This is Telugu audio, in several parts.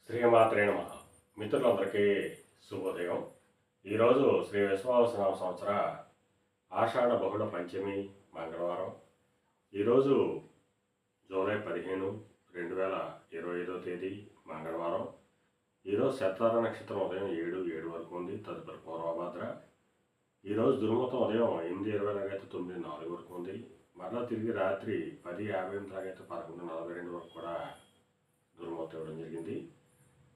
శ్రీమాత్రే నమః. మిత్రులందరికీ శుభోదయం. ఈరోజు శ్రీ విశ్వావసనామ సంవత్సర ఆషాఢ బహుళ పంచమి మంగళవారం. ఈరోజు జూలై 15, 2025 తేదీ మంగళవారం. ఈరోజు శతార నక్షత్రం ఉదయం 7 వరకు ఉంది. తదుపరి పూర్వభద్ర. ఈరోజు దుర్ముహూర్తం ఉదయం 8:20 లాగైతే 9:04 వరకు ఉంది. మరలా తిరిగి రాత్రి 10:58 లాగైతే 11:42 వరకు కూడా దుర్ముహూర్తం ఇవ్వడం జరిగింది.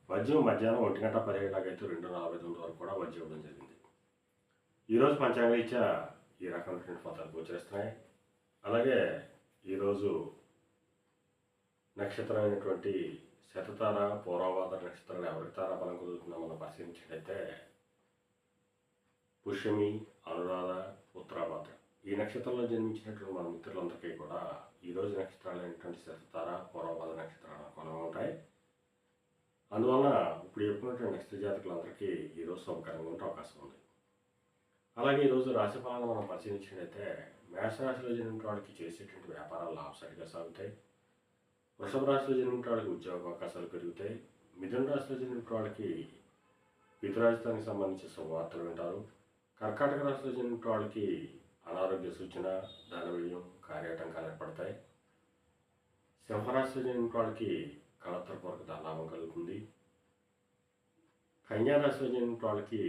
వజ్యం మధ్యాహ్నం 1:17 లాగైతే 2:49 వరకు కూడా వజ్యం ఇవ్వడం జరిగింది. ఈరోజు పంచాంగరీత్యా ఈ రకమైనటువంటి ఫలితాలు గోచరిస్తున్నాయి. అలాగే ఈరోజు నక్షత్రమైనటువంటి శతతార పూర్వభాద్ర నక్షత్రాలు ఎవరికి తారా బలం కుదురుతుందో మనం పరిశీలించినట్లయితే పుష్యమి, అనురాధ, ఉత్తరాభాద్ర ఈ నక్షత్రంలో జన్మించినటువంటి మన మిత్రులందరికీ కూడా ఈరోజు నక్షత్రాలైనటువంటి శతతార పూర్వభాద్ర నక్షత్రాలు అనుకూలంగా ఉంటాయి. అందువలన ఇప్పుడు చెప్పుకున్నటువంటి నక్షత్ర జాతకులందరికీ ఈరోజు శుభకరంగా ఉండే అవకాశం ఉంది. అలాగే ఈరోజు రాశి ఫలాలను మనం పరిశీలించినట్లయితే మేషరాశిలో జన్మించిన వాళ్ళకి చేసేటువంటి వ్యాపారాలు లాభసాటిగా సాగుతాయి. వృషభ రాశిలో జన్మించిన వాళ్ళకి ఉద్యోగ అవకాశాలు పెరుగుతాయి. మిథున రాశిలో జన్మించిన వాళ్ళకి పితృరాజధానికి సంబంధించిన శుభవార్తలు వింటారు. కర్కాటక రాశిలో జన్మించిన వాళ్ళకి అనారోగ్య సూచన, ధన వ్యయం, కార్యాటంకాలు ఏర్పడతాయి. సింహరాశిలో జన్మించిన వాళ్ళకి కళత్రపూర్వక ధనలాభం కలుగుతుంది. కన్యారాశిలో జన్మించిన వాళ్ళకి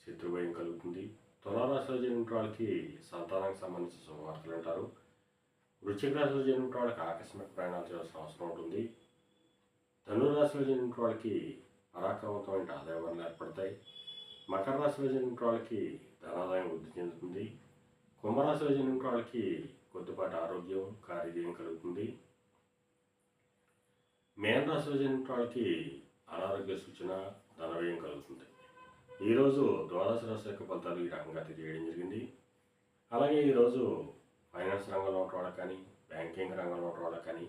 శత్రుభయం కలుగుతుంది. తులారాశిలో జన్మించిన వాళ్ళకి సంతానానికి సంబంధించిన శుభవార్తలు అంటారు. వృశ్చిక రాశిలో జన్మించిన వాళ్ళకి ఆకస్మిక ప్రయాణాలు చేయాల్సిన అవసరం ఉంటుంది. ధనురాశిలో జన్మించిన వాళ్ళకి పరాక్రమవంతమైన ఆదాయ వనరులు ఏర్పడతాయి. మకర రాశిలో జన్మించిన వాళ్ళకి ధనాదాయం వృద్ధి చెందుతుంది. కుంభరాశిలో జన్మించిన వాళ్ళకి కొద్దిపాటి ఆరోగ్యం, కార్యజయం కలుగుతుంది. మేన రాశిలో జన్మించిన వాళ్ళకి అనారోగ్య సూచన, ధనవ్యయం కలుగుతుంది. ఈరోజు ద్వాదశ రాశి యొక్క ఫలితాలు ఈ రకంగా తెలియజేయడం జరిగింది. అలాగే ఈరోజు ఫైనాన్స్ రంగంలో ఉన్న వాళ్ళకి కానీ, బ్యాంకింగ్ రంగంలో ఉన్న వాళ్ళకి కానీ,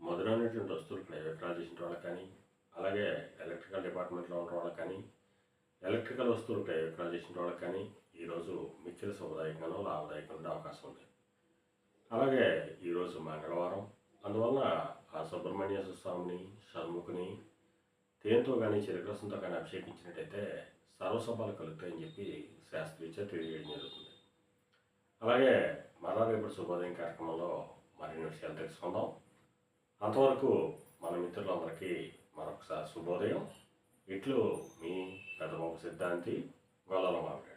మధురైనటువంటి వస్తువులు క్రయ విక్రయాలు చేసిన వాళ్ళకి కానీ, అలాగే ఎలక్ట్రికల్ డిపార్ట్మెంట్లో ఉన్న వాళ్ళకి కానీ, ఎలక్ట్రికల్ వస్తువులు క్రయ విక్రయాలు చేసిన వాళ్ళకి కానీ ఈరోజు మిక్కిలి శుభదాయకంగానూ లాభదాయకంగా ఉండే అవకాశం ఉంది. అలాగే ఈరోజు మంగళవారం. అందువలన ఆ సుబ్రహ్మణ్య స్వామిని, షణ్ముఖుని తేనెతో కానీ చిరకరసంతో కానీ అభిషేకించినట్టయితే సర్వశుభాలు కలుగుతాయని చెప్పి శాస్త్రీయ తెలియజేయడం జరుగుతుంది. అలాగే మరలా రేపటి శుభోదయం కార్యక్రమంలో మరిన్ని విషయాలు తెలుసుకుందాం. అంతవరకు మన మిత్రులందరికీ మరొకసారి శుభోదయం. ఇట్లు మీ పెద్దబాబు సిద్ధాంతి గొల్లలమావిడి.